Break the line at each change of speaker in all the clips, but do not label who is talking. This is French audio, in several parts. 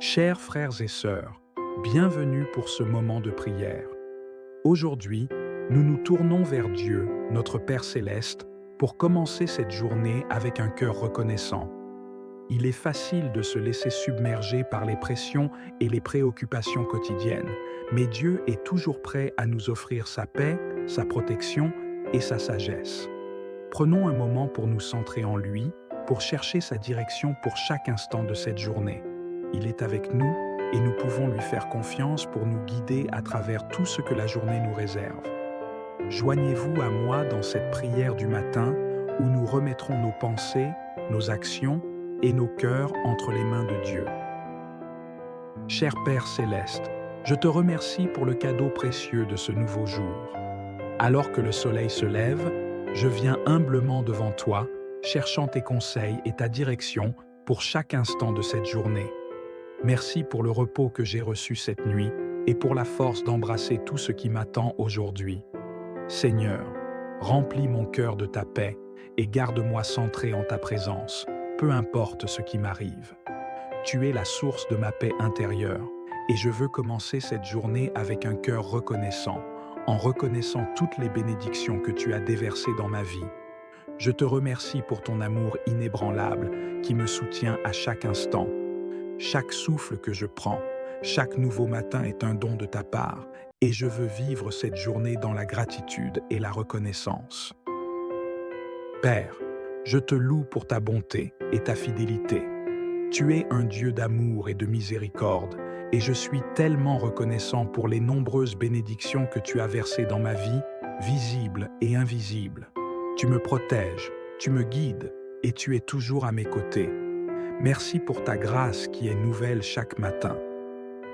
Chers frères et sœurs, bienvenue pour ce moment de prière. Aujourd'hui, nous nous tournons vers Dieu, notre Père céleste, pour commencer cette journée avec un cœur reconnaissant. Il est facile de se laisser submerger par les pressions et les préoccupations quotidiennes, mais Dieu est toujours prêt à nous offrir sa paix, sa protection et sa sagesse. Prenons un moment pour nous centrer en lui, pour chercher sa direction pour chaque instant de cette journée. Il est avec nous et nous pouvons lui faire confiance pour nous guider à travers tout ce que la journée nous réserve. Joignez-vous à moi dans cette prière du matin où nous remettrons nos pensées, nos actions et nos cœurs entre les mains de Dieu. Cher Père céleste, je te remercie pour le cadeau précieux de ce nouveau jour. Alors que le soleil se lève, je viens humblement devant toi, cherchant tes conseils et ta direction pour chaque instant de cette journée. Merci pour le repos que j'ai reçu cette nuit et pour la force d'embrasser tout ce qui m'attend aujourd'hui. Seigneur, remplis mon cœur de ta paix et garde-moi centré en ta présence, peu importe ce qui m'arrive. Tu es la source de ma paix intérieure et je veux commencer cette journée avec un cœur reconnaissant, en reconnaissant toutes les bénédictions que tu as déversées dans ma vie. Je te remercie pour ton amour inébranlable qui me soutient à chaque instant. Chaque souffle que je prends, chaque nouveau matin est un don de ta part, et je veux vivre cette journée dans la gratitude et la reconnaissance. Père, je te loue pour ta bonté et ta fidélité. Tu es un Dieu d'amour et de miséricorde, et je suis tellement reconnaissant pour les nombreuses bénédictions que tu as versées dans ma vie, visibles et invisibles. Tu me protèges, tu me guides, et tu es toujours à mes côtés. Merci pour ta grâce qui est nouvelle chaque matin.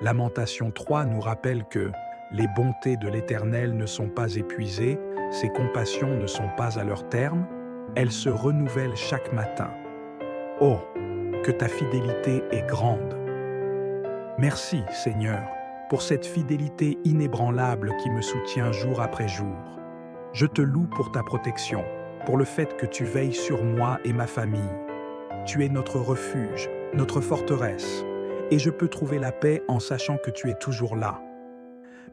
Lamentation 3 nous rappelle que les bontés de l'Éternel ne sont pas épuisées, ses compassions ne sont pas à leur terme, elles se renouvellent chaque matin. Oh, que ta fidélité est grande! Merci, Seigneur, pour cette fidélité inébranlable qui me soutient jour après jour. Je te loue pour ta protection, pour le fait que tu veilles sur moi et ma famille. Tu es notre refuge, notre forteresse, et je peux trouver la paix en sachant que tu es toujours là.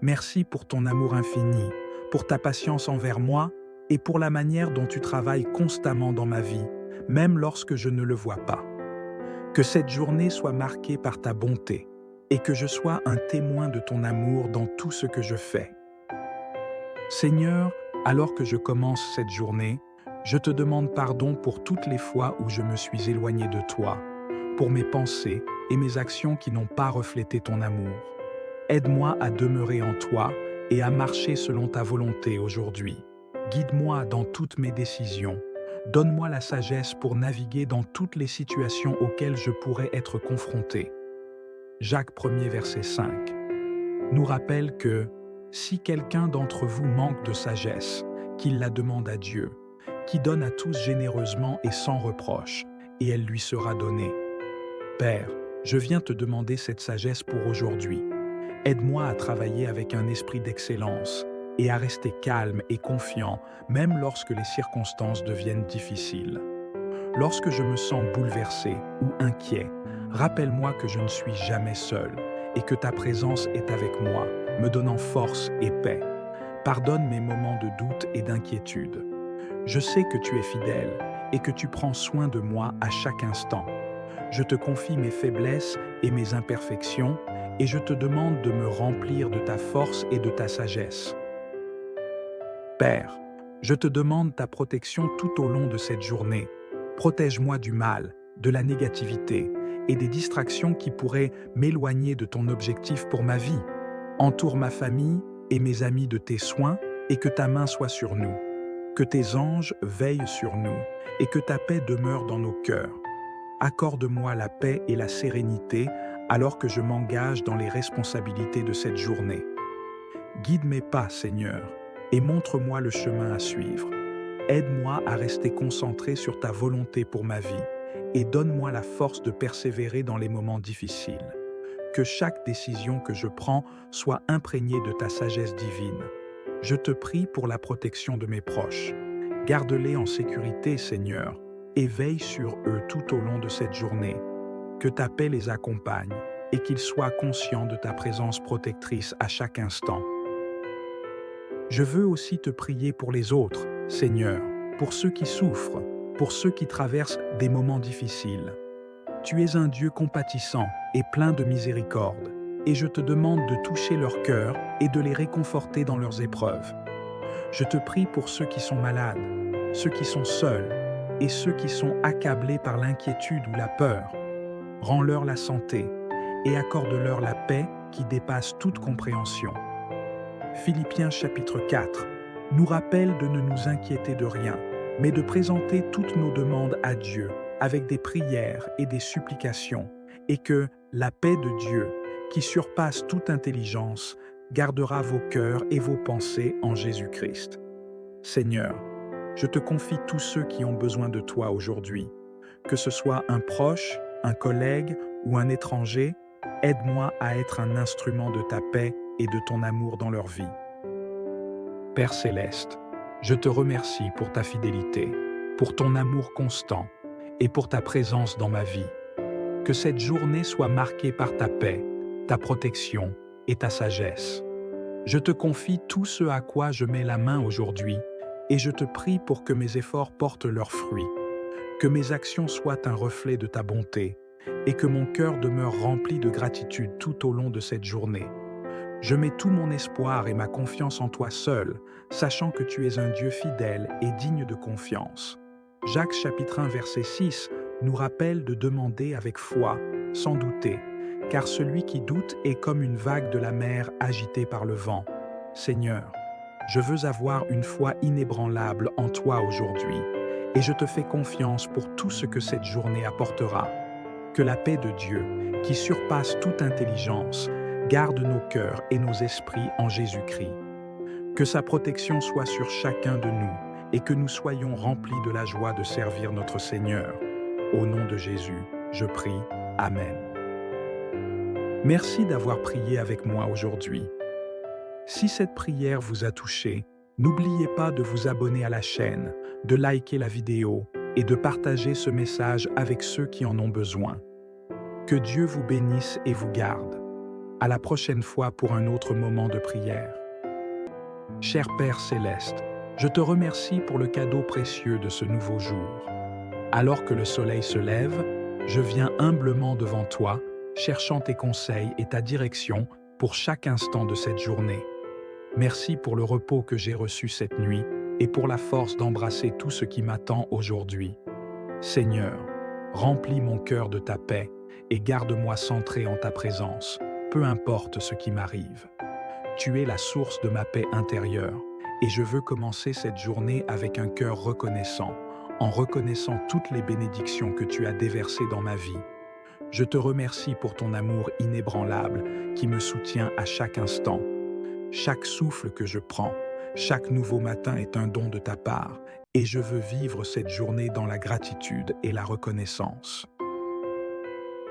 Merci pour ton amour infini, pour ta patience envers moi et pour la manière dont tu travailles constamment dans ma vie, même lorsque je ne le vois pas. Que cette journée soit marquée par ta bonté et que je sois un témoin de ton amour dans tout ce que je fais. Seigneur, alors que je commence cette journée, je te demande pardon pour toutes les fois où je me suis éloigné de toi, pour mes pensées et mes actions qui n'ont pas reflété ton amour. Aide-moi à demeurer en toi et à marcher selon ta volonté aujourd'hui. Guide-moi dans toutes mes décisions. Donne-moi la sagesse pour naviguer dans toutes les situations auxquelles je pourrais être confronté. Jacques 1er verset 5 nous rappelle que si quelqu'un d'entre vous manque de sagesse, qu'il la demande à Dieu, qui donne à tous généreusement et sans reproche, et elle lui sera donnée. Père, je viens te demander cette sagesse pour aujourd'hui. Aide-moi à travailler avec un esprit d'excellence et à rester calme et confiant, même lorsque les circonstances deviennent difficiles. Lorsque je me sens bouleversé ou inquiet, rappelle-moi que je ne suis jamais seul et que ta présence est avec moi, me donnant force et paix. Pardonne mes moments de doute et d'inquiétude. Je sais que tu es fidèle et que tu prends soin de moi à chaque instant. Je te confie mes faiblesses et mes imperfections et je te demande de me remplir de ta force et de ta sagesse. Père, je te demande ta protection tout au long de cette journée. Protège-moi du mal, de la négativité et des distractions qui pourraient m'éloigner de ton objectif pour ma vie. Entoure ma famille et mes amis de tes soins et que ta main soit sur nous. Que tes anges veillent sur nous et que ta paix demeure dans nos cœurs. Accorde-moi la paix et la sérénité alors que je m'engage dans les responsabilités de cette journée. Guide mes pas, Seigneur, et montre-moi le chemin à suivre. Aide-moi à rester concentré sur ta volonté pour ma vie et donne-moi la force de persévérer dans les moments difficiles. Que chaque décision que je prends soit imprégnée de ta sagesse divine. Je te prie pour la protection de mes proches. Garde-les en sécurité, Seigneur, et veille sur eux tout au long de cette journée. Que ta paix les accompagne et qu'ils soient conscients de ta présence protectrice à chaque instant. Je veux aussi te prier pour les autres, Seigneur, pour ceux qui souffrent, pour ceux qui traversent des moments difficiles. Tu es un Dieu compatissant et plein de miséricorde, et je te demande de toucher leur cœur et de les réconforter dans leurs épreuves. Je te prie pour ceux qui sont malades, ceux qui sont seuls et ceux qui sont accablés par l'inquiétude ou la peur. Rends-leur la santé et accorde-leur la paix qui dépasse toute compréhension. Philippiens chapitre 4 nous rappelle de ne nous inquiéter de rien, mais de présenter toutes nos demandes à Dieu avec des prières et des supplications, et que la paix de Dieu, qui surpasse toute intelligence, gardera vos cœurs et vos pensées en Jésus-Christ. Seigneur, je te confie tous ceux qui ont besoin de toi aujourd'hui. Que ce soit un proche, un collègue ou un étranger, aide-moi à être un instrument de ta paix et de ton amour dans leur vie. Père céleste, je te remercie pour ta fidélité, pour ton amour constant et pour ta présence dans ma vie. Que cette journée soit marquée par ta paix, ta protection et ta sagesse. Je te confie tout ce à quoi je mets la main aujourd'hui et je te prie pour que mes efforts portent leurs fruits, que mes actions soient un reflet de ta bonté et que mon cœur demeure rempli de gratitude tout au long de cette journée. Je mets tout mon espoir et ma confiance en toi seul, sachant que tu es un Dieu fidèle et digne de confiance. Jacques chapitre 1 verset 6 nous rappelle de demander avec foi, sans douter, car celui qui doute est comme une vague de la mer agitée par le vent. Seigneur, je veux avoir une foi inébranlable en toi aujourd'hui, et je te fais confiance pour tout ce que cette journée apportera. Que la paix de Dieu, qui surpasse toute intelligence, garde nos cœurs et nos esprits en Jésus-Christ. Que sa protection soit sur chacun de nous et que nous soyons remplis de la joie de servir notre Seigneur. Au nom de Jésus, je prie. Amen. Merci d'avoir prié avec moi aujourd'hui. Si cette prière vous a touché, n'oubliez pas de vous abonner à la chaîne, de liker la vidéo et de partager ce message avec ceux qui en ont besoin. Que Dieu vous bénisse et vous garde. À la prochaine fois pour un autre moment de prière. Cher Père céleste, je te remercie pour le cadeau précieux de ce nouveau jour. Alors que le soleil se lève, je viens humblement devant toi, cherchant tes conseils et ta direction pour chaque instant de cette journée. Merci pour le repos que j'ai reçu cette nuit et pour la force d'embrasser tout ce qui m'attend aujourd'hui. Seigneur, remplis mon cœur de ta paix et garde-moi centré en ta présence, peu importe ce qui m'arrive. Tu es la source de ma paix intérieure et je veux commencer cette journée avec un cœur reconnaissant, en reconnaissant toutes les bénédictions que tu as déversées dans ma vie. Je te remercie pour ton amour inébranlable qui me soutient à chaque instant. Chaque souffle que je prends, chaque nouveau matin est un don de ta part et je veux vivre cette journée dans la gratitude et la reconnaissance.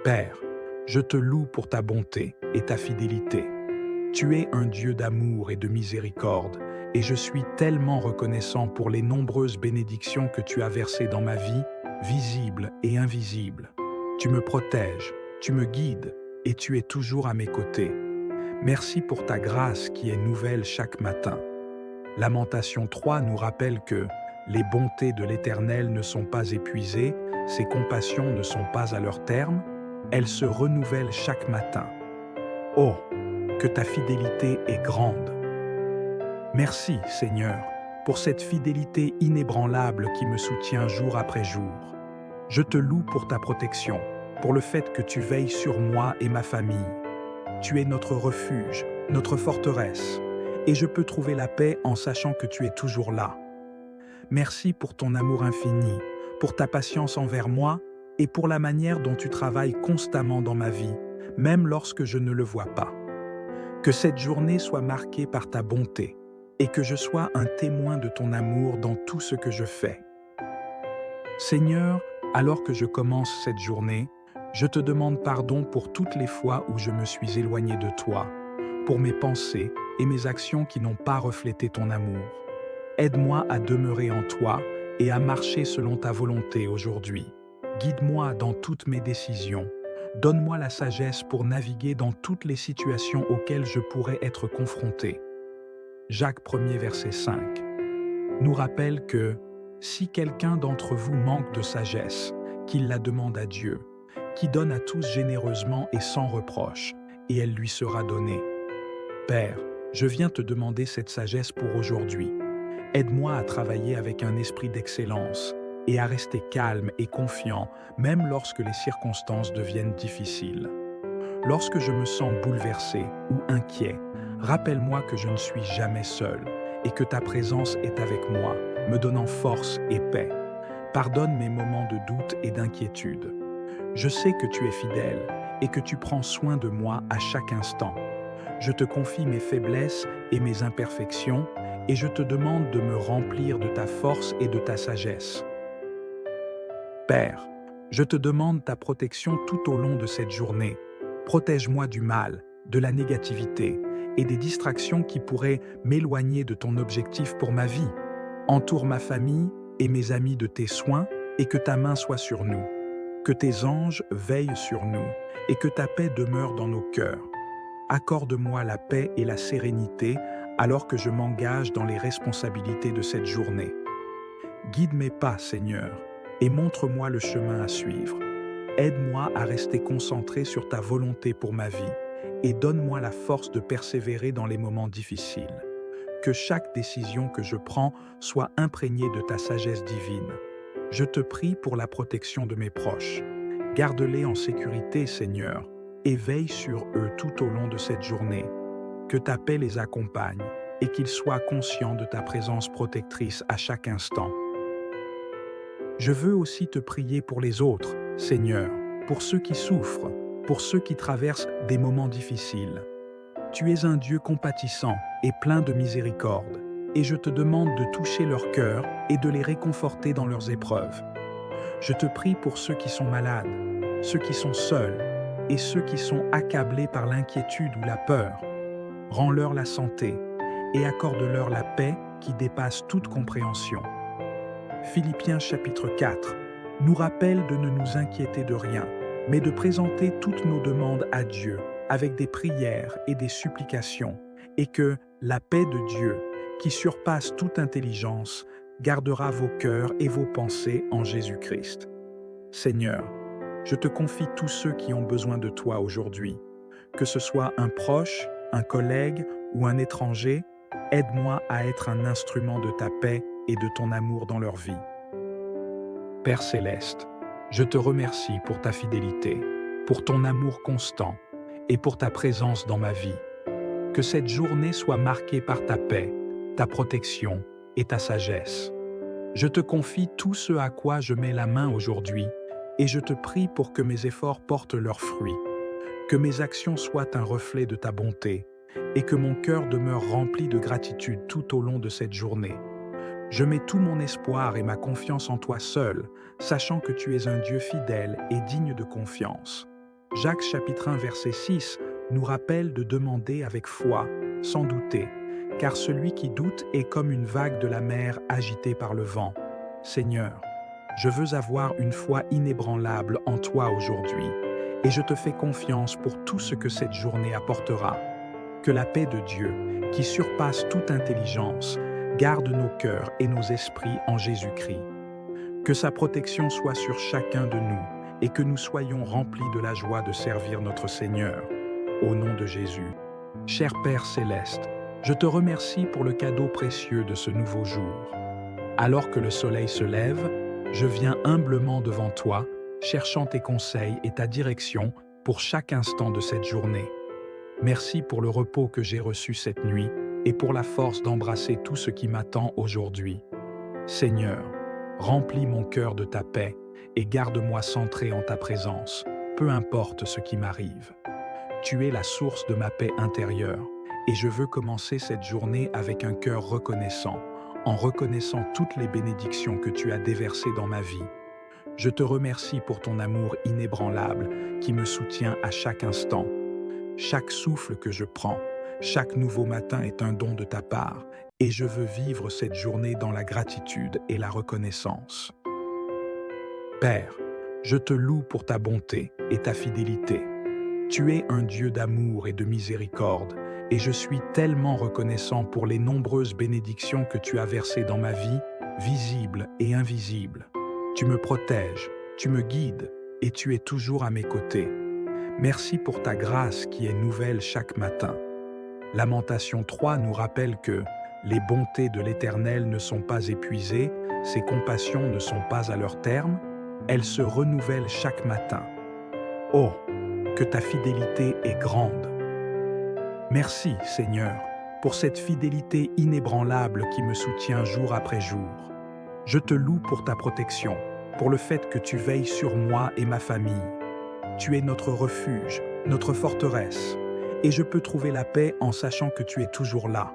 Père, je te loue pour ta bonté et ta fidélité. Tu es un Dieu d'amour et de miséricorde, et je suis tellement reconnaissant pour les nombreuses bénédictions que tu as versées dans ma vie, visibles et invisibles. Tu me protèges, tu me guides, et tu es toujours à mes côtés. Merci pour ta grâce qui est nouvelle chaque matin. Lamentation 3 nous rappelle que les bontés de l'Éternel ne sont pas épuisées, ses compassions ne sont pas à leur terme, elles se renouvellent chaque matin. Oh, que ta fidélité est grande. Merci, Seigneur, pour cette fidélité inébranlable qui me soutient jour après jour. Je te loue pour ta protection, pour le fait que tu veilles sur moi et ma famille. Tu es notre refuge, notre forteresse, et je peux trouver la paix en sachant que tu es toujours là. Merci pour ton amour infini, pour ta patience envers moi et pour la manière dont tu travailles constamment dans ma vie, même lorsque je ne le vois pas. Que cette journée soit marquée par ta bonté et que je sois un témoin de ton amour dans tout ce que je fais. Seigneur, alors que je commence cette journée, je te demande pardon pour toutes les fois où je me suis éloigné de toi, pour mes pensées et mes actions qui n'ont pas reflété ton amour. Aide-moi à demeurer en toi et à marcher selon ta volonté aujourd'hui. Guide-moi dans toutes mes décisions. Donne-moi la sagesse pour naviguer dans toutes les situations auxquelles je pourrais être confronté. Jacques 1er verset 5 nous rappelle que si quelqu'un d'entre vous manque de sagesse, qu'il la demande à Dieu, qui donne à tous généreusement et sans reproche, et elle lui sera donnée. Père, je viens te demander cette sagesse pour aujourd'hui. Aide-moi à travailler avec un esprit d'excellence et à rester calme et confiant, même lorsque les circonstances deviennent difficiles. Lorsque je me sens bouleversé ou inquiet, rappelle-moi que je ne suis jamais seul et que ta présence est avec moi, me donnant force et paix. Pardonne mes moments de doute et d'inquiétude. Je sais que tu es fidèle et que tu prends soin de moi à chaque instant. Je te confie mes faiblesses et mes imperfections et je te demande de me remplir de ta force et de ta sagesse. Père, je te demande ta protection tout au long de cette journée. Protège-moi du mal, de la négativité et des distractions qui pourraient m'éloigner de ton objectif pour ma vie. Entoure ma famille et mes amis de tes soins et que ta main soit sur nous. Que tes anges veillent sur nous et que ta paix demeure dans nos cœurs. Accorde-moi la paix et la sérénité alors que je m'engage dans les responsabilités de cette journée. Guide mes pas, Seigneur, et montre-moi le chemin à suivre. Aide-moi à rester concentré sur ta volonté pour ma vie et donne-moi la force de persévérer dans les moments difficiles. Que chaque décision que je prends soit imprégnée de ta sagesse divine. Je te prie pour la protection de mes proches. Garde-les en sécurité, Seigneur, et veille sur eux tout au long de cette journée. Que ta paix les accompagne et qu'ils soient conscients de ta présence protectrice à chaque instant. Je veux aussi te prier pour les autres, Seigneur, pour ceux qui souffrent, pour ceux qui traversent des moments difficiles. Tu es un Dieu compatissant et plein de miséricorde, et je te demande de toucher leur cœur et de les réconforter dans leurs épreuves. Je te prie pour ceux qui sont malades, ceux qui sont seuls, et ceux qui sont accablés par l'inquiétude ou la peur. Rends-leur la santé et accorde-leur la paix qui dépasse toute compréhension. Philippiens chapitre 4 nous rappelle de ne nous inquiéter de rien, mais de présenter toutes nos demandes à Dieu avec des prières et des supplications, et que la paix de Dieu, qui surpasse toute intelligence, gardera vos cœurs et vos pensées en Jésus-Christ. Seigneur, je te confie tous ceux qui ont besoin de toi aujourd'hui. Que ce soit un proche, un collègue ou un étranger, aide-moi à être un instrument de ta paix et de ton amour dans leur vie. Père céleste, je te remercie pour ta fidélité, pour ton amour constant et pour ta présence dans ma vie. Que cette journée soit marquée par ta paix, ta protection et ta sagesse. Je te confie tout ce à quoi je mets la main aujourd'hui et je te prie pour que mes efforts portent leurs fruits, que mes actions soient un reflet de ta bonté et que mon cœur demeure rempli de gratitude tout au long de cette journée. Je mets tout mon espoir et ma confiance en toi seul, sachant que tu es un Dieu fidèle et digne de confiance. Jacques chapitre 1 verset 6 nous rappelle de demander avec foi, sans douter, car celui qui doute est comme une vague de la mer agitée par le vent. Seigneur, je veux avoir une foi inébranlable en toi aujourd'hui, et je te fais confiance pour tout ce que cette journée apportera. Que la paix de Dieu, qui surpasse toute intelligence, garde nos cœurs et nos esprits en Jésus-Christ. Que sa protection soit sur chacun de nous et que nous soyons remplis de la joie de servir notre Seigneur. Au nom de Jésus. Cher Père céleste, je te remercie pour le cadeau précieux de ce nouveau jour. Alors que le soleil se lève, je viens humblement devant toi, cherchant tes conseils et ta direction pour chaque instant de cette journée. Merci pour le repos que j'ai reçu cette nuit et pour la force d'embrasser tout ce qui m'attend aujourd'hui. Seigneur, remplis mon cœur de ta paix et garde-moi centré en ta présence, peu importe ce qui m'arrive. Tu es la source de ma paix intérieure et je veux commencer cette journée avec un cœur reconnaissant, en reconnaissant toutes les bénédictions que tu as déversées dans ma vie. Je te remercie pour ton amour inébranlable qui me soutient à chaque instant. Chaque souffle que je prends, chaque nouveau matin est un don de ta part et je veux vivre cette journée dans la gratitude et la reconnaissance. Père, je te loue pour ta bonté, et ta fidélité. Tu es un Dieu d'amour et de miséricorde, et je suis tellement reconnaissant pour les nombreuses bénédictions que tu as versées dans ma vie, visibles et invisibles. Tu me protèges, tu me guides, et tu es toujours à mes côtés. Merci pour ta grâce qui est nouvelle chaque matin. Lamentation 3 nous rappelle que les bontés de l'Éternel ne sont pas épuisées, ses compassions ne sont pas à leur terme, elles se renouvellent chaque matin. Oh, que ta fidélité est grande! Merci, Seigneur, pour cette fidélité inébranlable qui me soutient jour après jour. Je te loue pour ta protection, pour le fait que tu veilles sur moi et ma famille. Tu es notre refuge, notre forteresse, et je peux trouver la paix en sachant que tu es toujours là.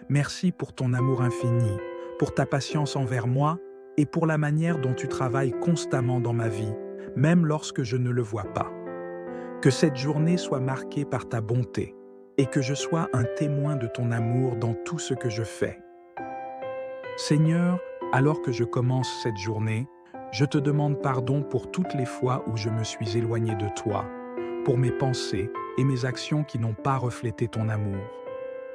Merci pour ton amour infini, pour ta patience envers moi et pour la manière dont tu travailles constamment dans ma vie, même lorsque je ne le vois pas. Que cette journée soit marquée par ta bonté et que je sois un témoin de ton amour dans tout ce que je fais. Seigneur, alors que je commence cette journée, je te demande pardon pour toutes les fois où je me suis éloigné de toi, pour mes pensées et mes actions qui n'ont pas reflété ton amour.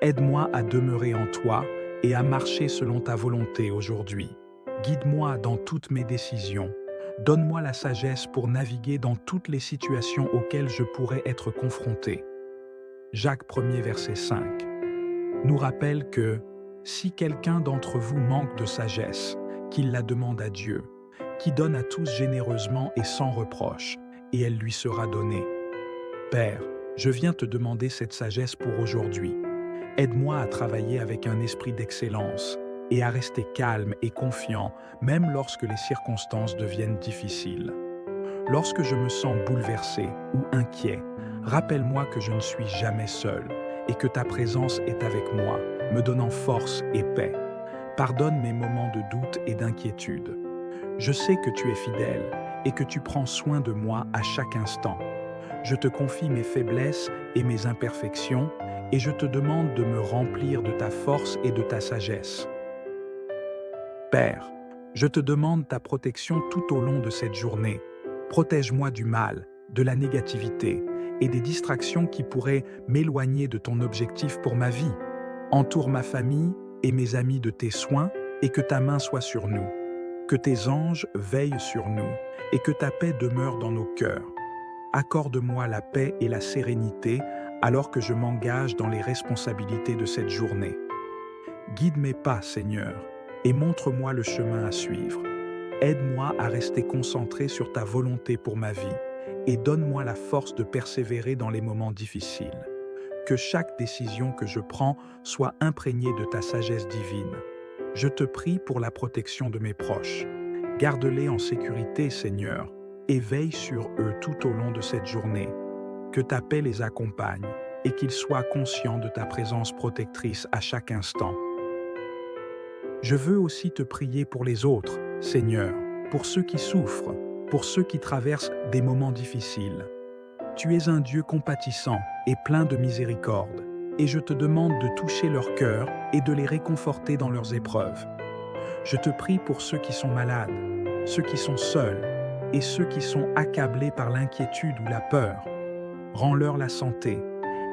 Aide-moi à demeurer en toi et à marcher selon ta volonté aujourd'hui. Guide-moi dans toutes mes décisions. Donne-moi la sagesse pour naviguer dans toutes les situations auxquelles je pourrais être confronté. Jacques 1er verset 5 nous rappelle que si quelqu'un d'entre vous manque de sagesse, qu'il la demande à Dieu, qui donne à tous généreusement et sans reproche, et elle lui sera donnée. Père, je viens te demander cette sagesse pour aujourd'hui. Aide-moi à travailler avec un esprit d'excellence et à rester calme et confiant, même lorsque les circonstances deviennent difficiles. Lorsque je me sens bouleversé ou inquiet, rappelle-moi que je ne suis jamais seul et que ta présence est avec moi, me donnant force et paix. Pardonne mes moments de doute et d'inquiétude. Je sais que tu es fidèle et que tu prends soin de moi à chaque instant. Je te confie mes faiblesses et mes imperfections et je te demande de me remplir de ta force et de ta sagesse. Père, je te demande ta protection tout au long de cette journée. Protège-moi du mal, de la négativité et des distractions qui pourraient m'éloigner de ton objectif pour ma vie. Entoure ma famille et mes amis de tes soins et que ta main soit sur nous. Que tes anges veillent sur nous et que ta paix demeure dans nos cœurs. Accorde-moi la paix et la sérénité alors que je m'engage dans les responsabilités de cette journée. Guide mes pas, Seigneur, et montre-moi le chemin à suivre. Aide-moi à rester concentré sur ta volonté pour ma vie et donne-moi la force de persévérer dans les moments difficiles. Que chaque décision que je prends soit imprégnée de ta sagesse divine. Je te prie pour la protection de mes proches. Garde-les en sécurité, Seigneur, et veille sur eux tout au long de cette journée. Que ta paix les accompagne et qu'ils soient conscients de ta présence protectrice à chaque instant. Je veux aussi te prier pour les autres, Seigneur, pour ceux qui souffrent, pour ceux qui traversent des moments difficiles. Tu es un Dieu compatissant et plein de miséricorde, et je te demande de toucher leur cœur et de les réconforter dans leurs épreuves. Je te prie pour ceux qui sont malades, ceux qui sont seuls et ceux qui sont accablés par l'inquiétude ou la peur. Rends-leur la santé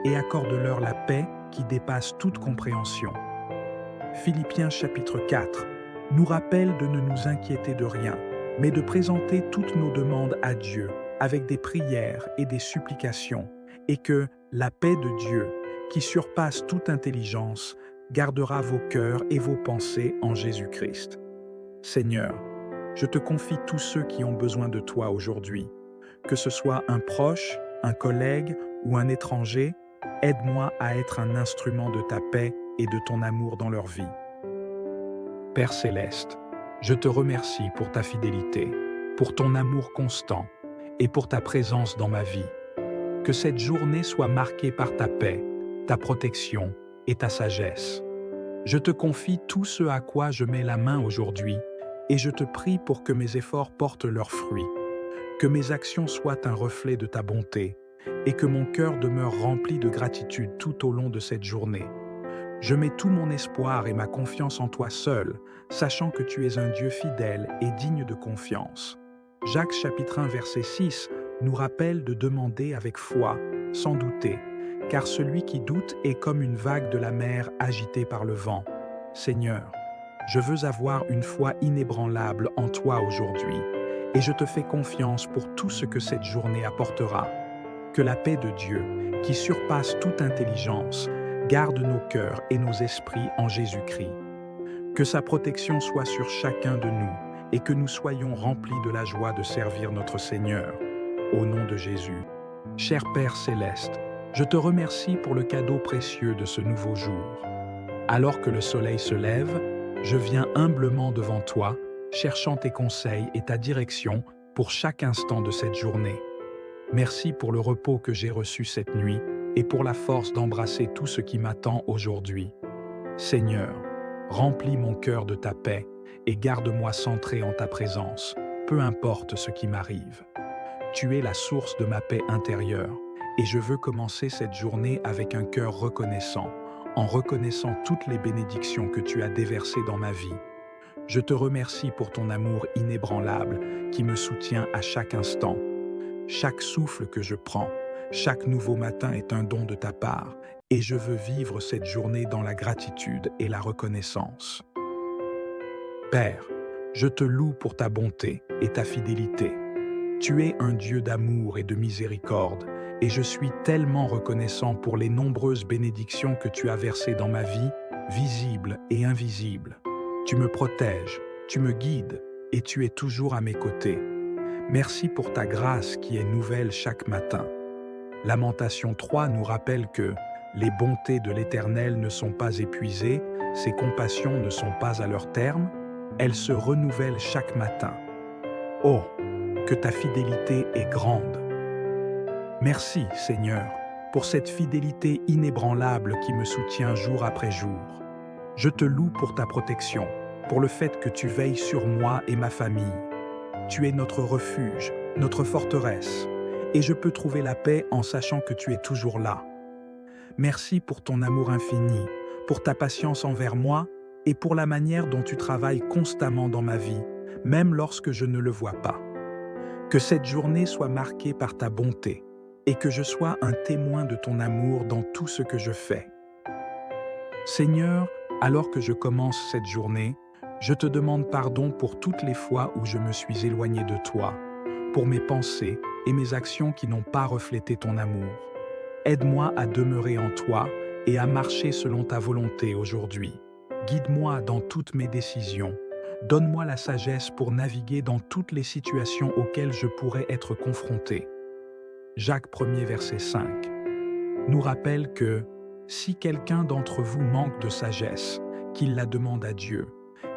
et accorde-leur la paix qui dépasse toute compréhension. Philippiens chapitre 4 nous rappelle de ne nous inquiéter de rien, mais de présenter toutes nos demandes à Dieu avec des prières et des supplications, et que la paix de Dieu, qui surpasse toute intelligence, gardera vos cœurs et vos pensées en Jésus-Christ. Seigneur, je te confie tous ceux qui ont besoin de toi aujourd'hui, que ce soit un proche, un collègue ou un étranger, aide-moi à être un instrument de ta paix et de ton amour dans leur vie. Père céleste, je te remercie pour ta fidélité, pour ton amour constant et pour ta présence dans ma vie. Que cette journée soit marquée par ta paix, ta protection et ta sagesse. Je te confie tout ce à quoi je mets la main aujourd'hui et je te prie pour que mes efforts portent leurs fruits, que mes actions soient un reflet de ta bonté et que mon cœur demeure rempli de gratitude tout au long de cette journée. Je mets tout mon espoir et ma confiance en toi seul, sachant que tu es un Dieu fidèle et digne de confiance. Jacques chapitre 1 verset 6 nous rappelle de demander avec foi, sans douter, car celui qui doute est comme une vague de la mer agitée par le vent. Seigneur, je veux avoir une foi inébranlable en toi aujourd'hui, et je te fais confiance pour tout ce que cette journée apportera. Que la paix de Dieu, qui surpasse toute intelligence, garde nos cœurs et nos esprits en Jésus-Christ. Que sa protection soit sur chacun de nous et que nous soyons remplis de la joie de servir notre Seigneur. Au nom de Jésus. Cher Père céleste, je te remercie pour le cadeau précieux de ce nouveau jour. Alors que le soleil se lève, je viens humblement devant toi, cherchant tes conseils et ta direction pour chaque instant de cette journée. Merci pour le repos que j'ai reçu cette nuit et pour la force d'embrasser tout ce qui m'attend aujourd'hui. Seigneur, remplis mon cœur de ta paix et garde-moi centré en ta présence, peu importe ce qui m'arrive. Tu es la source de ma paix intérieure et je veux commencer cette journée avec un cœur reconnaissant, en reconnaissant toutes les bénédictions que tu as déversées dans ma vie. Je te remercie pour ton amour inébranlable qui me soutient à chaque instant. Chaque souffle que je prends, chaque nouveau matin est un don de ta part et je veux vivre cette journée dans la gratitude et la reconnaissance. Père, je te loue pour ta bonté et ta fidélité. Tu es un Dieu d'amour et de miséricorde, et je suis tellement reconnaissant pour les nombreuses bénédictions que tu as versées dans ma vie, visibles et invisibles. Tu me protèges, tu me guides, et tu es toujours à mes côtés. Merci pour ta grâce qui est nouvelle chaque matin. Lamentation 3 nous rappelle que les bontés de l'Éternel ne sont pas épuisées, ses compassions ne sont pas à leur terme, elles se renouvellent chaque matin. Oh, que ta fidélité est grande. Merci, Seigneur, pour cette fidélité inébranlable qui me soutient jour après jour. Je te loue pour ta protection, pour le fait que tu veilles sur moi et ma famille. Tu es notre refuge, notre forteresse, et je peux trouver la paix en sachant que tu es toujours là. Merci pour ton amour infini, pour ta patience envers moi et pour la manière dont tu travailles constamment dans ma vie, même lorsque je ne le vois pas. Que cette journée soit marquée par ta bonté et que je sois un témoin de ton amour dans tout ce que je fais. Seigneur, alors que je commence cette journée, je te demande pardon pour toutes les fois où je me suis éloigné de toi, pour mes pensées et mes actions qui n'ont pas reflété ton amour. Aide-moi à demeurer en toi et à marcher selon ta volonté aujourd'hui. Guide-moi dans toutes mes décisions. Donne-moi la sagesse pour naviguer dans toutes les situations auxquelles je pourrais être confronté. Jacques 1er verset 5 nous rappelle que si quelqu'un d'entre vous manque de sagesse, qu'il la demande à Dieu,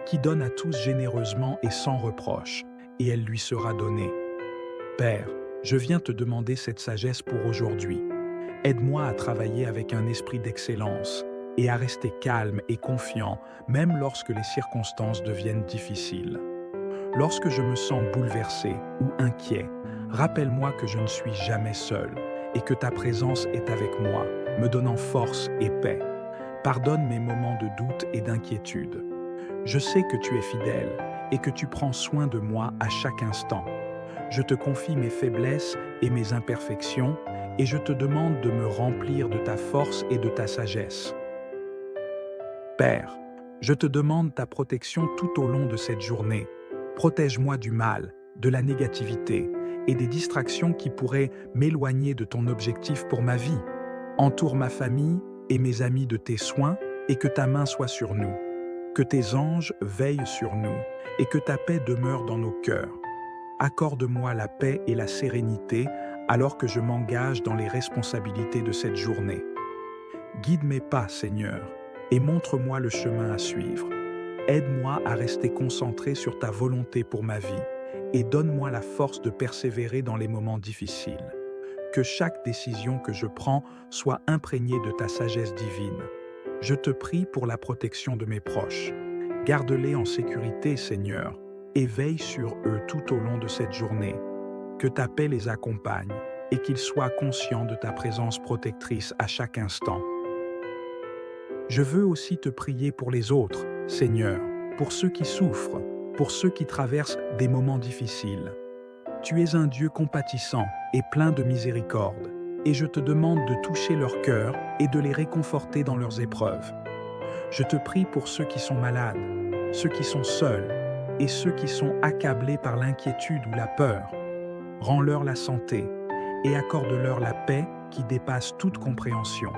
qui donne à tous généreusement et sans reproche, et elle lui sera donnée. Père, je viens te demander cette sagesse pour aujourd'hui. Aide-moi à travailler avec un esprit d'excellence et à rester calme et confiant, même lorsque les circonstances deviennent difficiles. Lorsque je me sens bouleversé ou inquiet, rappelle-moi que je ne suis jamais seul et que ta présence est avec moi, me donnant force et paix. Pardonne mes moments de doute et d'inquiétude. Je sais que tu es fidèle et que tu prends soin de moi à chaque instant. Je te confie mes faiblesses et mes imperfections et je te demande de me remplir de ta force et de ta sagesse. Père, je te demande ta protection tout au long de cette journée. Protège-moi du mal, de la négativité et des distractions qui pourraient m'éloigner de ton objectif pour ma vie. Entoure ma famille et mes amis de tes soins et que ta main soit sur nous. Que tes anges veillent sur nous et que ta paix demeure dans nos cœurs. Accorde-moi la paix et la sérénité alors que je m'engage dans les responsabilités de cette journée. Guide mes pas, Seigneur, et montre-moi le chemin à suivre. Aide-moi à rester concentré sur ta volonté pour ma vie et donne-moi la force de persévérer dans les moments difficiles. Que chaque décision que je prends soit imprégnée de ta sagesse divine. Je te prie pour la protection de mes proches. Garde-les en sécurité, Seigneur, et veille sur eux tout au long de cette journée. Que ta paix les accompagne et qu'ils soient conscients de ta présence protectrice à chaque instant. Je veux aussi te prier pour les autres, Seigneur, pour ceux qui souffrent, pour ceux qui traversent des moments difficiles. Tu es un Dieu compatissant et plein de miséricorde, et je te demande de toucher leur cœur et de les réconforter dans leurs épreuves. Je te prie pour ceux qui sont malades, ceux qui sont seuls et ceux qui sont accablés par l'inquiétude ou la peur. Rends-leur la santé et accorde-leur la paix qui dépasse toute compréhension.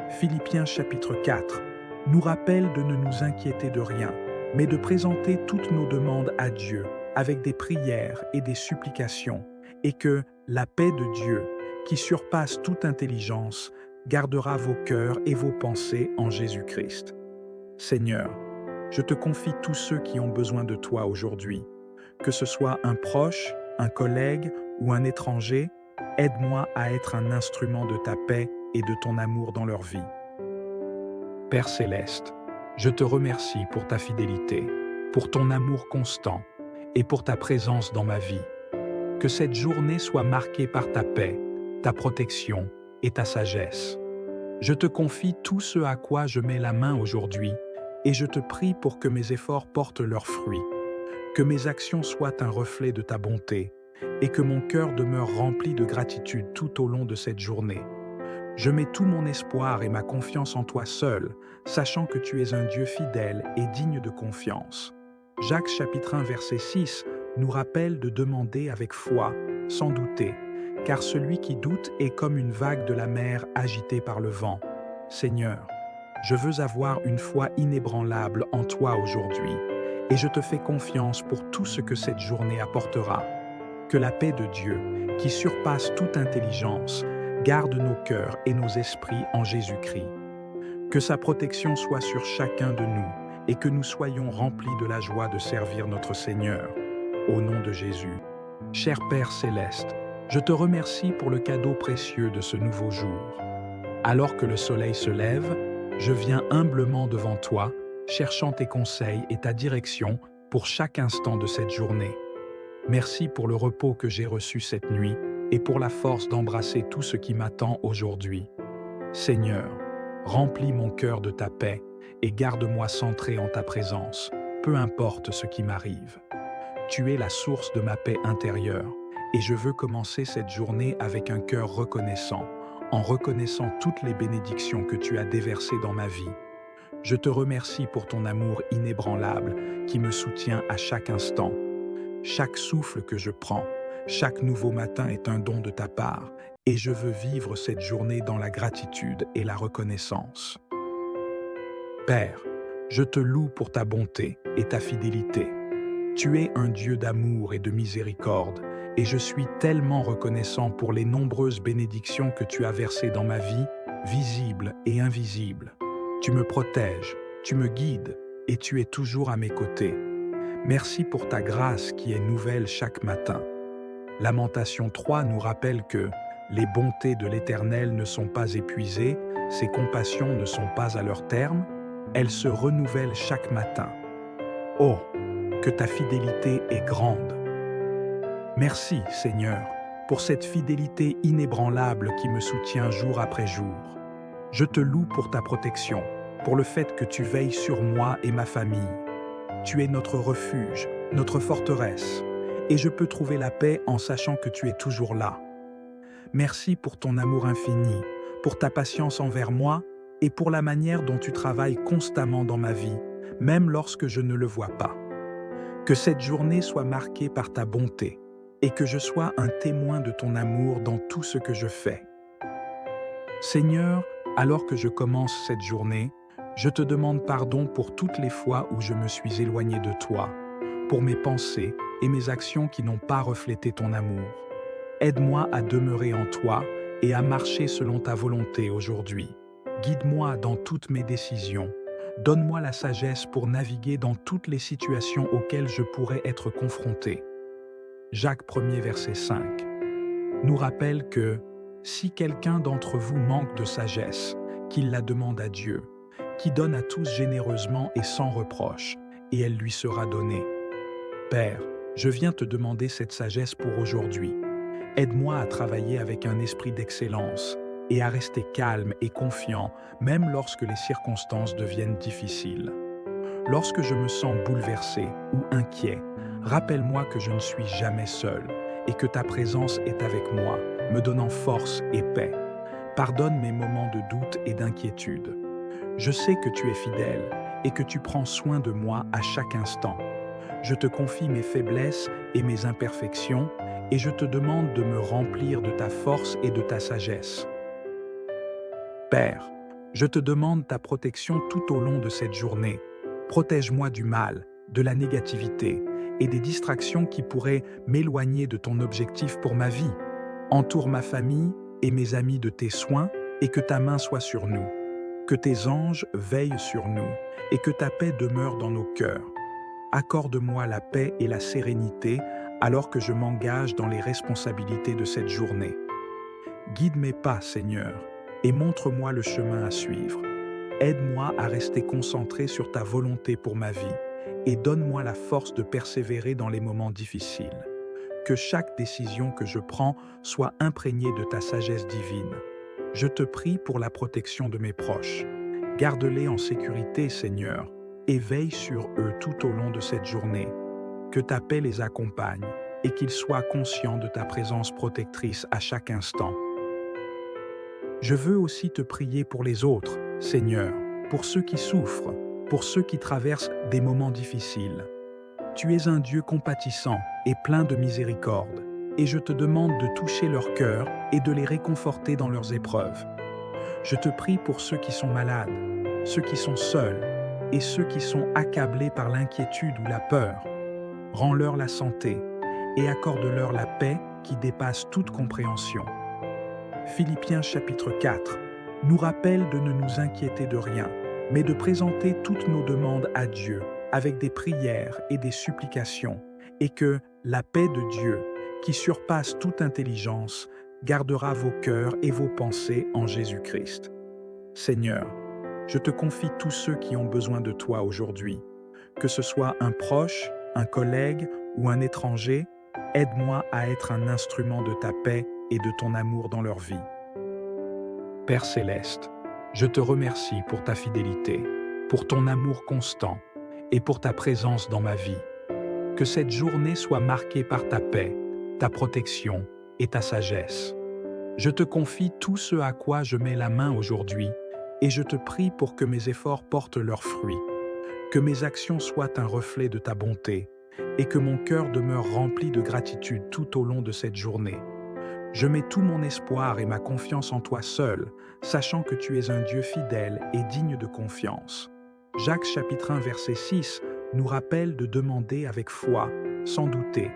Philippiens chapitre 4 nous rappelle de ne nous inquiéter de rien, mais de présenter toutes nos demandes à Dieu avec des prières et des supplications, et que la paix de Dieu, qui surpasse toute intelligence, gardera vos cœurs et vos pensées en Jésus-Christ. Seigneur, je te confie tous ceux qui ont besoin de toi aujourd'hui. Que ce soit un proche, un collègue ou un étranger, aide-moi à être un instrument de ta paix et de ton amour dans leur vie. Père céleste, je te remercie pour ta fidélité, pour ton amour constant et pour ta présence dans ma vie. Que cette journée soit marquée par ta paix, ta protection et ta sagesse. Je te confie tout ce à quoi je mets la main aujourd'hui et je te prie pour que mes efforts portent leurs fruits, que mes actions soient un reflet de ta bonté et que mon cœur demeure rempli de gratitude tout au long de cette journée. Je mets tout mon espoir et ma confiance en toi seul, sachant que tu es un Dieu fidèle et digne de confiance. Jacques chapitre 1 verset 6 nous rappelle de demander avec foi, sans douter, car celui qui doute est comme une vague de la mer agitée par le vent. Seigneur, je veux avoir une foi inébranlable en toi aujourd'hui, et je te fais confiance pour tout ce que cette journée apportera. Que la paix de Dieu, qui surpasse toute intelligence, garde nos cœurs et nos esprits en Jésus-Christ. Que sa protection soit sur chacun de nous et que nous soyons remplis de la joie de servir notre Seigneur. Au nom de Jésus. Cher Père céleste, je te remercie pour le cadeau précieux de ce nouveau jour. Alors que le soleil se lève, je viens humblement devant toi, cherchant tes conseils et ta direction pour chaque instant de cette journée. Merci pour le repos que j'ai reçu cette nuit et pour la force d'embrasser tout ce qui m'attend aujourd'hui. Seigneur, remplis mon cœur de ta paix et garde-moi centré en ta présence, peu importe ce qui m'arrive. Tu es la source de ma paix intérieure et je veux commencer cette journée avec un cœur reconnaissant, en reconnaissant toutes les bénédictions que tu as déversées dans ma vie. Je te remercie pour ton amour inébranlable qui me soutient à chaque instant. Chaque souffle que je prends, chaque nouveau matin est un don de ta part, et je veux vivre cette journée dans la gratitude et la reconnaissance. Père, je te loue pour ta bonté et ta fidélité. Tu es un Dieu d'amour et de miséricorde, et je suis tellement reconnaissant pour les nombreuses bénédictions que tu as versées dans ma vie, visibles et invisibles. Tu me protèges, tu me guides, et tu es toujours à mes côtés. Merci pour ta grâce qui est nouvelle chaque matin. Lamentation 3 nous rappelle que les bontés de l'Éternel ne sont pas épuisées, ses compassions ne sont pas à leur terme, elles se renouvellent chaque matin. Oh, que ta fidélité est grande! Merci, Seigneur, pour cette fidélité inébranlable qui me soutient jour après jour. Je te loue pour ta protection, pour le fait que tu veilles sur moi et ma famille. Tu es notre refuge, notre forteresse, et je peux trouver la paix en sachant que tu es toujours là. Merci pour ton amour infini, pour ta patience envers moi et pour la manière dont tu travailles constamment dans ma vie, même lorsque je ne le vois pas. Que cette journée soit marquée par ta bonté et que je sois un témoin de ton amour dans tout ce que je fais. Seigneur, alors que je commence cette journée, je te demande pardon pour toutes les fois où je me suis éloigné de toi, pour mes pensées et mes actions qui n'ont pas reflété ton amour. Aide-moi à demeurer en toi et à marcher selon ta volonté aujourd'hui. Guide-moi dans toutes mes décisions. Donne-moi la sagesse pour naviguer dans toutes les situations auxquelles je pourrais être confronté. Jacques 1er verset 5 nous rappelle que si quelqu'un d'entre vous manque de sagesse, qu'il la demande à Dieu, qui donne à tous généreusement et sans reproche, et elle lui sera donnée. Père, je viens te demander cette sagesse pour aujourd'hui. Aide-moi à travailler avec un esprit d'excellence et à rester calme et confiant, même lorsque les circonstances deviennent difficiles. Lorsque je me sens bouleversé ou inquiet, rappelle-moi que je ne suis jamais seul et que ta présence est avec moi, me donnant force et paix. Pardonne mes moments de doute et d'inquiétude. Je sais que tu es fidèle et que tu prends soin de moi à chaque instant. Je te confie mes faiblesses et mes imperfections et je te demande de me remplir de ta force et de ta sagesse. Père, je te demande ta protection tout au long de cette journée. Protège-moi du mal, de la négativité et des distractions qui pourraient m'éloigner de ton objectif pour ma vie. Entoure ma famille et mes amis de tes soins et que ta main soit sur nous. Que tes anges veillent sur nous et que ta paix demeure dans nos cœurs. Accorde-moi la paix et la sérénité alors que je m'engage dans les responsabilités de cette journée. Guide mes pas, Seigneur, et montre-moi le chemin à suivre. Aide-moi à rester concentré sur ta volonté pour ma vie et donne-moi la force de persévérer dans les moments difficiles. Que chaque décision que je prends soit imprégnée de ta sagesse divine. Je te prie pour la protection de mes proches. Garde-les en sécurité, Seigneur, et veille sur eux tout au long de cette journée. Que ta paix les accompagne et qu'ils soient conscients de ta présence protectrice à chaque instant. Je veux aussi te prier pour les autres, Seigneur, pour ceux qui souffrent, pour ceux qui traversent des moments difficiles. Tu es un Dieu compatissant et plein de miséricorde, et je te demande de toucher leur cœur et de les réconforter dans leurs épreuves. Je te prie pour ceux qui sont malades, ceux qui sont seuls, et ceux qui sont accablés par l'inquiétude ou la peur. Rends-leur la santé et accorde-leur la paix qui dépasse toute compréhension. Philippiens chapitre 4 nous rappelle de ne nous inquiéter de rien, mais de présenter toutes nos demandes à Dieu avec des prières et des supplications, et que la paix de Dieu, qui surpasse toute intelligence, gardera vos cœurs et vos pensées en Jésus-Christ. Seigneur, je te confie tous ceux qui ont besoin de toi aujourd'hui. Que ce soit un proche, un collègue ou un étranger, aide-moi à être un instrument de ta paix et de ton amour dans leur vie. Père céleste, je te remercie pour ta fidélité, pour ton amour constant et pour ta présence dans ma vie. Que cette journée soit marquée par ta paix, ta protection et ta sagesse. Je te confie tout ce à quoi je mets la main aujourd'hui et je te prie pour que mes efforts portent leurs fruits, que mes actions soient un reflet de ta bonté et que mon cœur demeure rempli de gratitude tout au long de cette journée. Je mets tout mon espoir et ma confiance en toi seul, sachant que tu es un Dieu fidèle et digne de confiance. Jacques chapitre 1 verset 6 nous rappelle de demander avec foi, sans douter,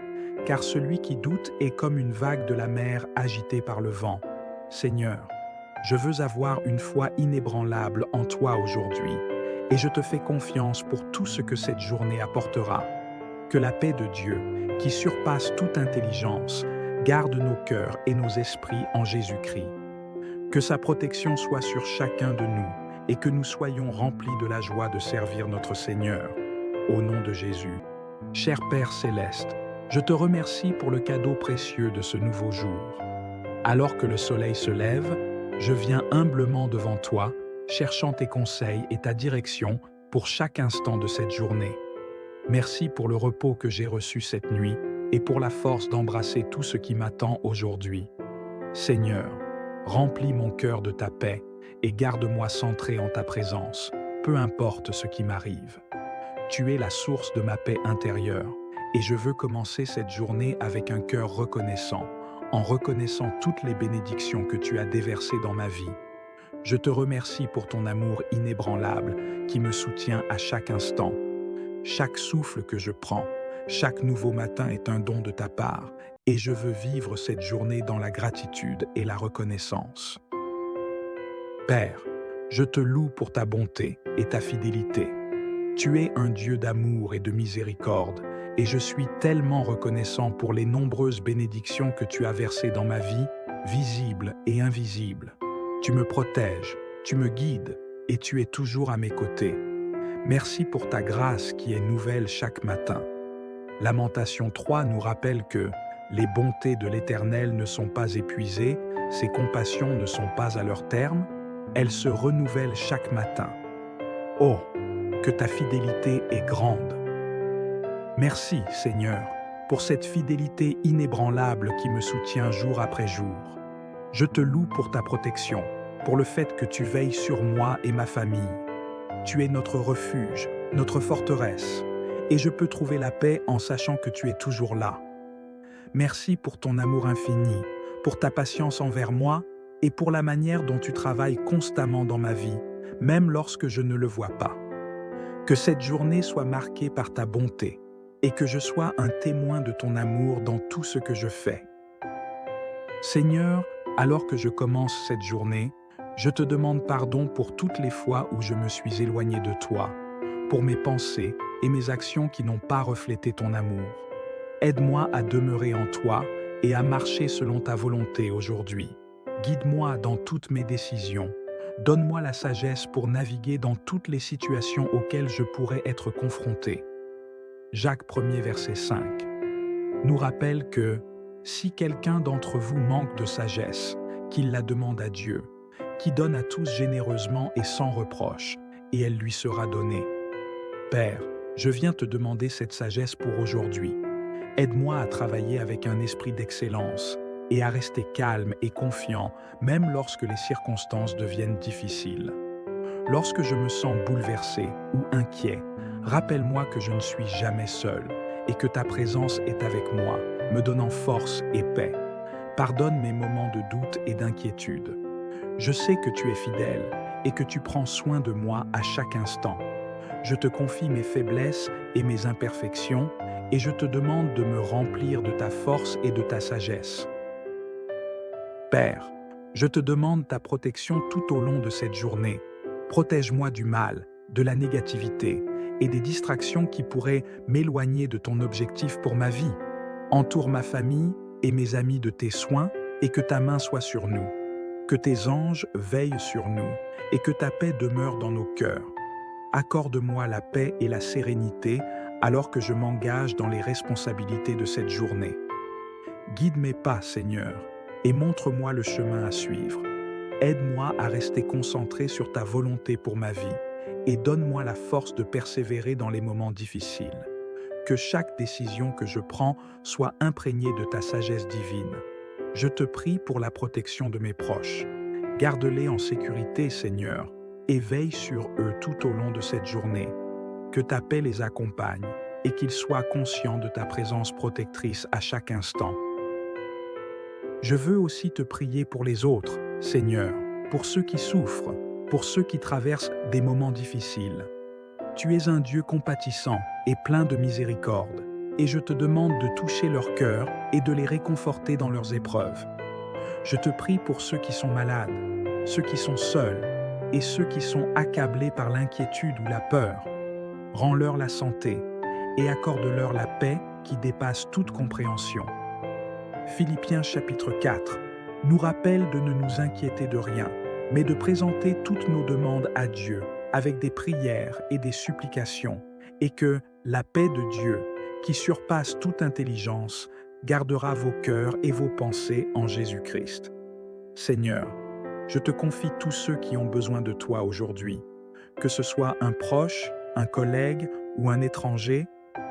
car celui qui doute est comme une vague de la mer agitée par le vent. Seigneur, je veux avoir une foi inébranlable en toi aujourd'hui, et je te fais confiance pour tout ce que cette journée apportera. Que la paix de Dieu, qui surpasse toute intelligence, garde nos cœurs et nos esprits en Jésus-Christ. Que sa protection soit sur chacun de nous et que nous soyons remplis de la joie de servir notre Seigneur. Au nom de Jésus. Cher Père céleste, je te remercie pour le cadeau précieux de ce nouveau jour. Alors que le soleil se lève, je viens humblement devant toi, cherchant tes conseils et ta direction pour chaque instant de cette journée. Merci pour le repos que j'ai reçu cette nuit et pour la force d'embrasser tout ce qui m'attend aujourd'hui. Seigneur, remplis mon cœur de ta paix et garde-moi centré en ta présence, peu importe ce qui m'arrive. Tu es la source de ma paix intérieure et je veux commencer cette journée avec un cœur reconnaissant, en reconnaissant toutes les bénédictions que tu as déversées dans ma vie. Je te remercie pour ton amour inébranlable qui me soutient à chaque instant. Chaque souffle que je prends, chaque nouveau matin est un don de ta part et je veux vivre cette journée dans la gratitude et la reconnaissance. Père, je te loue pour ta bonté et ta fidélité. Tu es un Dieu d'amour et de miséricorde et je suis tellement reconnaissant pour les nombreuses bénédictions que tu as versées dans ma vie, visibles et invisibles. Tu me protèges, tu me guides et tu es toujours à mes côtés. Merci pour ta grâce qui est nouvelle chaque matin. Lamentation 3 nous rappelle que les bontés de l'Éternel ne sont pas épuisées, ses compassions ne sont pas à leur terme, elles se renouvellent chaque matin. Oh, que ta fidélité est grande! Merci, Seigneur, pour cette fidélité inébranlable qui me soutient jour après jour. Je te loue pour ta protection, pour le fait que tu veilles sur moi et ma famille. Tu es notre refuge, notre forteresse, et je peux trouver la paix en sachant que tu es toujours là. Merci pour ton amour infini, pour ta patience envers moi et pour la manière dont tu travailles constamment dans ma vie, même lorsque je ne le vois pas. Que cette journée soit marquée par ta bonté et que je sois un témoin de ton amour dans tout ce que je fais. Seigneur, alors que je commence cette journée, je te demande pardon pour toutes les fois où je me suis éloigné de toi, pour mes pensées et mes actions qui n'ont pas reflété ton amour. Aide-moi à demeurer en toi et à marcher selon ta volonté aujourd'hui. Guide-moi dans toutes mes décisions. Donne-moi la sagesse pour naviguer dans toutes les situations auxquelles je pourrais être confronté. Jacques 1er verset 5 nous rappelle que si quelqu'un d'entre vous manque de sagesse, qu'il la demande à Dieu, qui donne à tous généreusement et sans reproche, et elle lui sera donnée. Père, je viens te demander cette sagesse pour aujourd'hui. Aide-moi à travailler avec un esprit d'excellence et à rester calme et confiant, même lorsque les circonstances deviennent difficiles. Lorsque je me sens bouleversé ou inquiet, rappelle-moi que je ne suis jamais seul et que ta présence est avec moi, me donnant force et paix. Pardonne mes moments de doute et d'inquiétude. Je sais que tu es fidèle et que tu prends soin de moi à chaque instant. Je te confie mes faiblesses et mes imperfections et je te demande de me remplir de ta force et de ta sagesse. Père, je te demande ta protection tout au long de cette journée. Protège-moi du mal, de la négativité et des distractions qui pourraient m'éloigner de ton objectif pour ma vie. Entoure ma famille et mes amis de tes soins et que ta main soit sur nous. Que tes anges veillent sur nous et que ta paix demeure dans nos cœurs. Accorde-moi la paix et la sérénité alors que je m'engage dans les responsabilités de cette journée. Guide mes pas, Seigneur, et montre-moi le chemin à suivre. Aide-moi à rester concentré sur ta volonté pour ma vie et donne-moi la force de persévérer dans les moments difficiles. Que chaque décision que je prends soit imprégnée de ta sagesse divine. Je te prie pour la protection de mes proches. Garde-les en sécurité, Seigneur, et veille sur eux tout au long de cette journée. Que ta paix les accompagne et qu'ils soient conscients de ta présence protectrice à chaque instant. Je veux aussi te prier pour les autres, Seigneur, pour ceux qui souffrent, pour ceux qui traversent des moments difficiles. Tu es un Dieu compatissant et plein de miséricorde, et je te demande de toucher leur cœur et de les réconforter dans leurs épreuves. Je te prie pour ceux qui sont malades, ceux qui sont seuls et ceux qui sont accablés par l'inquiétude ou la peur. Rends-leur la santé et accorde-leur la paix qui dépasse toute compréhension. Philippiens chapitre 4 nous rappelle de ne nous inquiéter de rien, mais de présenter toutes nos demandes à Dieu avec des prières et des supplications, et que la paix de Dieu, qui surpasse toute intelligence, gardera vos cœurs et vos pensées en Jésus-Christ. Seigneur, je te confie tous ceux qui ont besoin de toi aujourd'hui. Que ce soit un proche, un collègue ou un étranger,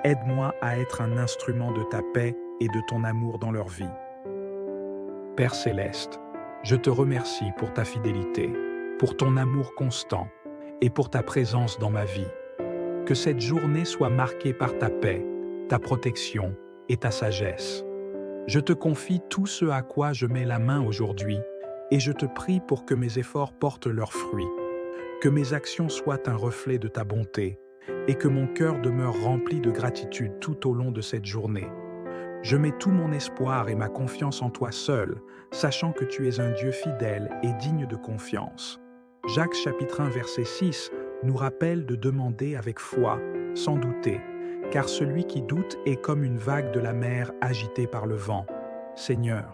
aide-moi à être un instrument de ta paix et de ton amour dans leur vie. Père céleste, je te remercie pour ta fidélité, pour ton amour constant et pour ta présence dans ma vie. Que cette journée soit marquée par ta paix, ta protection et ta sagesse. Je te confie tout ce à quoi je mets la main aujourd'hui et je te prie pour que mes efforts portent leurs fruits, que mes actions soient un reflet de ta bonté et que mon cœur demeure rempli de gratitude tout au long de cette journée. Je mets tout mon espoir et ma confiance en toi seul, sachant que tu es un Dieu fidèle et digne de confiance. Jacques chapitre 1 verset 6 nous rappelle de demander avec foi, sans douter, car celui qui doute est comme une vague de la mer agitée par le vent. Seigneur,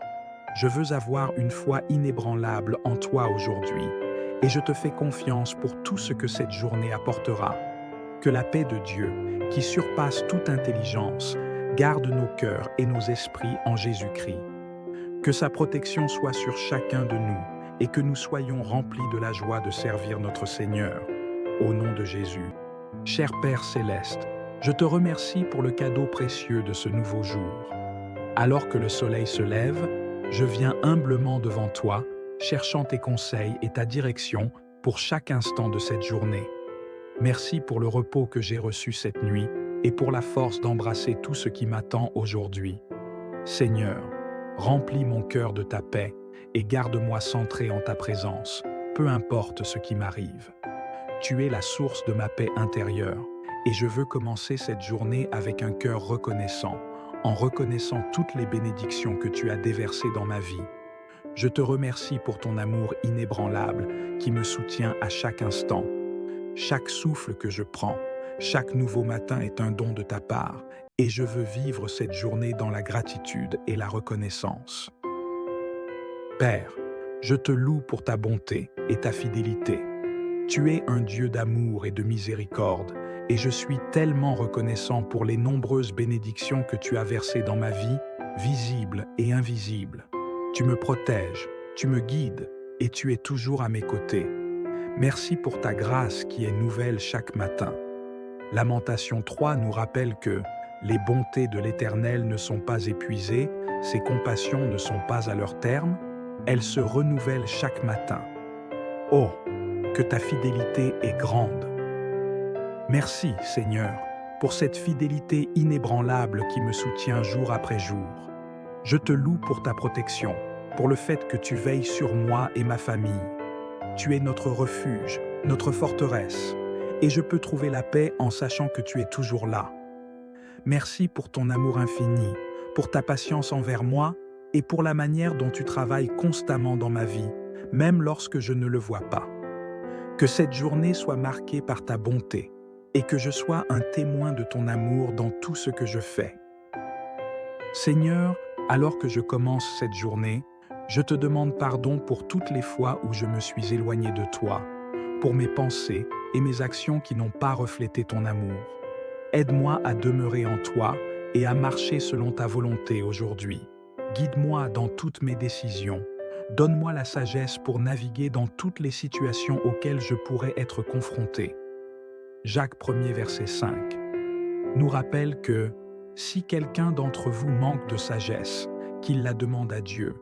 je veux avoir une foi inébranlable en toi aujourd'hui, et je te fais confiance pour tout ce que cette journée apportera. Que la paix de Dieu, qui surpasse toute intelligence, garde nos cœurs et nos esprits en Jésus-Christ. Que sa protection soit sur chacun de nous et que nous soyons remplis de la joie de servir notre Seigneur. Au nom de Jésus. Cher Père céleste, Je te remercie pour le cadeau précieux de ce nouveau jour. Alors que le soleil se lève, je viens humblement devant toi, cherchant tes conseils et ta direction pour chaque instant de cette journée. Merci pour le repos que j'ai reçu cette nuit et pour la force d'embrasser tout ce qui m'attend aujourd'hui. Seigneur, remplis mon cœur de ta paix et garde-moi centré en ta présence, peu importe ce qui m'arrive. Tu es la source de ma paix intérieure et je veux commencer cette journée avec un cœur reconnaissant, en reconnaissant toutes les bénédictions que tu as déversées dans ma vie. Je te remercie pour ton amour inébranlable qui me soutient à chaque instant. Chaque souffle que je prends, chaque nouveau matin est un don de ta part et je veux vivre cette journée dans la gratitude et la reconnaissance. Père, je te loue pour ta bonté et ta fidélité. Tu es un Dieu d'amour et de miséricorde, et je suis tellement reconnaissant pour les nombreuses bénédictions que tu as versées dans ma vie, visibles et invisibles. Tu me protèges, tu me guides, et tu es toujours à mes côtés. Merci pour ta grâce qui est nouvelle chaque matin. Lamentation 3 nous rappelle que les bontés de l'Éternel ne sont pas épuisées, ses compassions ne sont pas à leur terme, elles se renouvellent chaque matin. Oh, que ta fidélité est grande. Merci, Seigneur, pour cette fidélité inébranlable qui me soutient jour après jour. Je te loue pour ta protection, pour le fait que tu veilles sur moi et ma famille. Tu es notre refuge, notre forteresse, et je peux trouver la paix en sachant que tu es toujours là. Merci pour ton amour infini, pour ta patience envers moi et pour la manière dont tu travailles constamment dans ma vie, même lorsque je ne le vois pas. Que cette journée soit marquée par ta bonté et que je sois un témoin de ton amour dans tout ce que je fais. Seigneur, alors que je commence cette journée, je te demande pardon pour toutes les fois où je me suis éloigné de toi, pour mes pensées et mes actions qui n'ont pas reflété ton amour. Aide-moi à demeurer en toi et à marcher selon ta volonté aujourd'hui. Guide-moi dans toutes mes décisions. Donne-moi la sagesse pour naviguer dans toutes les situations auxquelles je pourrais être confronté. Jacques 1er verset 5 nous rappelle que si quelqu'un d'entre vous manque de sagesse, qu'il la demande à Dieu,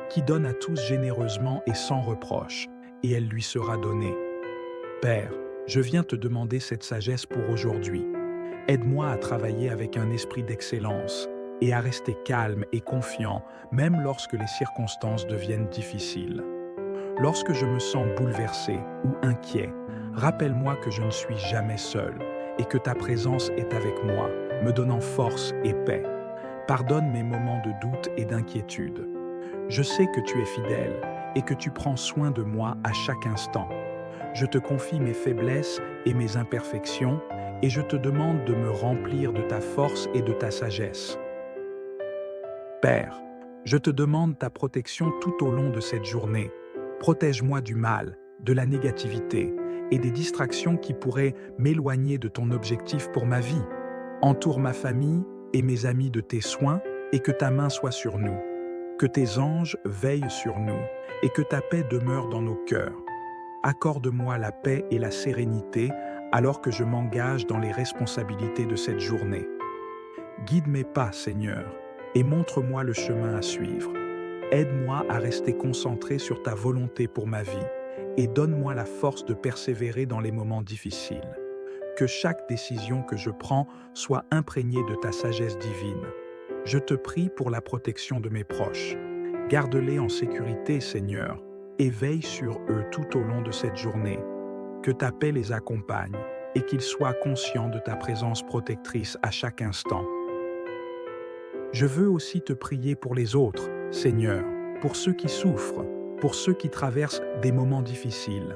qui donne à tous généreusement et sans reproche, et elle lui sera donnée. Père, je viens te demander cette sagesse pour aujourd'hui. Aide-moi à travailler avec un esprit d'excellence et à rester calme et confiant, même lorsque les circonstances deviennent difficiles. Lorsque je me sens bouleversé ou inquiet, rappelle-moi que je ne suis jamais seul et que ta présence est avec moi, me donnant force et paix. Pardonne mes moments de doute et d'inquiétude. Je sais que tu es fidèle et que tu prends soin de moi à chaque instant. Je te confie mes faiblesses et mes imperfections et je te demande de me remplir de ta force et de ta sagesse. Père, je te demande ta protection tout au long de cette journée. Protège-moi du mal, de la négativité et des distractions qui pourraient m'éloigner de ton objectif pour ma vie. Entoure ma famille et mes amis de tes soins et que ta main soit sur nous. Que tes anges veillent sur nous et que ta paix demeure dans nos cœurs. Accorde-moi la paix et la sérénité alors que je m'engage dans les responsabilités de cette journée. Guide mes pas, Seigneur, et montre-moi le chemin à suivre. Aide-moi à rester concentré sur ta volonté pour ma vie et donne-moi la force de persévérer dans les moments difficiles. Que chaque décision que je prends soit imprégnée de ta sagesse divine. Je te prie pour la protection de mes proches. Garde-les en sécurité, Seigneur, et veille sur eux tout au long de cette journée. Que ta paix les accompagne et qu'ils soient conscients de ta présence protectrice à chaque instant. Je veux aussi te prier pour les autres, Seigneur, pour ceux qui souffrent, pour ceux qui traversent des moments difficiles.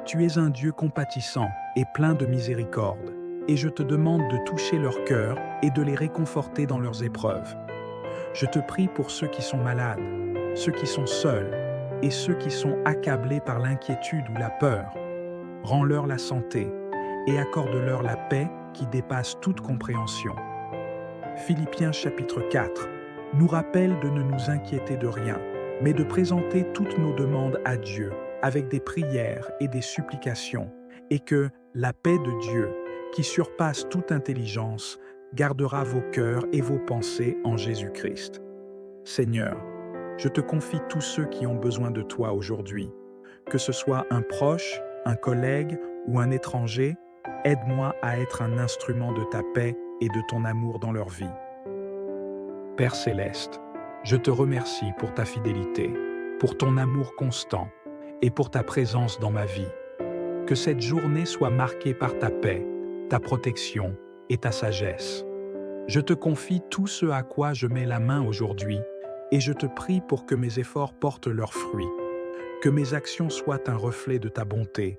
Tu es un Dieu compatissant et plein de miséricorde, et je te demande de toucher leur cœur et de les réconforter dans leurs épreuves. Je te prie pour ceux qui sont malades, ceux qui sont seuls et ceux qui sont accablés par l'inquiétude ou la peur. Rends-leur la santé et accorde-leur la paix qui dépasse toute compréhension. Philippiens chapitre 4 nous rappelle de ne nous inquiéter de rien, mais de présenter toutes nos demandes à Dieu avec des prières et des supplications, et que la paix de Dieu, qui surpasse toute intelligence, gardera vos cœurs et vos pensées en Jésus-Christ. Seigneur, je te confie tous ceux qui ont besoin de toi aujourd'hui. Que ce soit un proche, un collègue ou un étranger, aide-moi à être un instrument de ta paix et de ton amour dans leur vie. Père céleste, je te remercie pour ta fidélité, pour ton amour constant et pour ta présence dans ma vie. Que cette journée soit marquée par ta paix, ta protection et ta sagesse. Je te confie tout ce à quoi je mets la main aujourd'hui et je te prie pour que mes efforts portent leurs fruits, que mes actions soient un reflet de ta bonté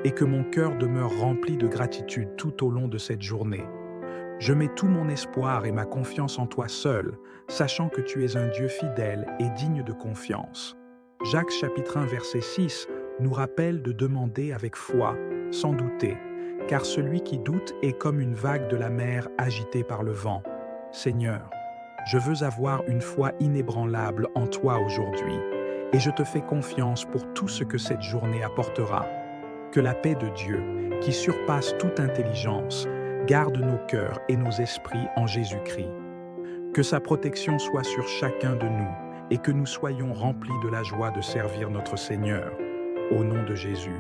et que mon cœur demeure rempli de gratitude tout au long de cette journée. Je mets tout mon espoir et ma confiance en toi seul, sachant que tu es un Dieu fidèle et digne de confiance. Jacques chapitre 1 verset 6 nous rappelle de demander avec foi, sans douter, car celui qui doute est comme une vague de la mer agitée par le vent. Seigneur, je veux avoir une foi inébranlable en toi aujourd'hui, et je te fais confiance pour tout ce que cette journée apportera. Que la paix de Dieu, qui surpasse toute intelligence, garde nos cœurs et nos esprits en Jésus-Christ. Que sa protection soit sur chacun de nous et que nous soyons remplis de la joie de servir notre Seigneur. Au nom de Jésus.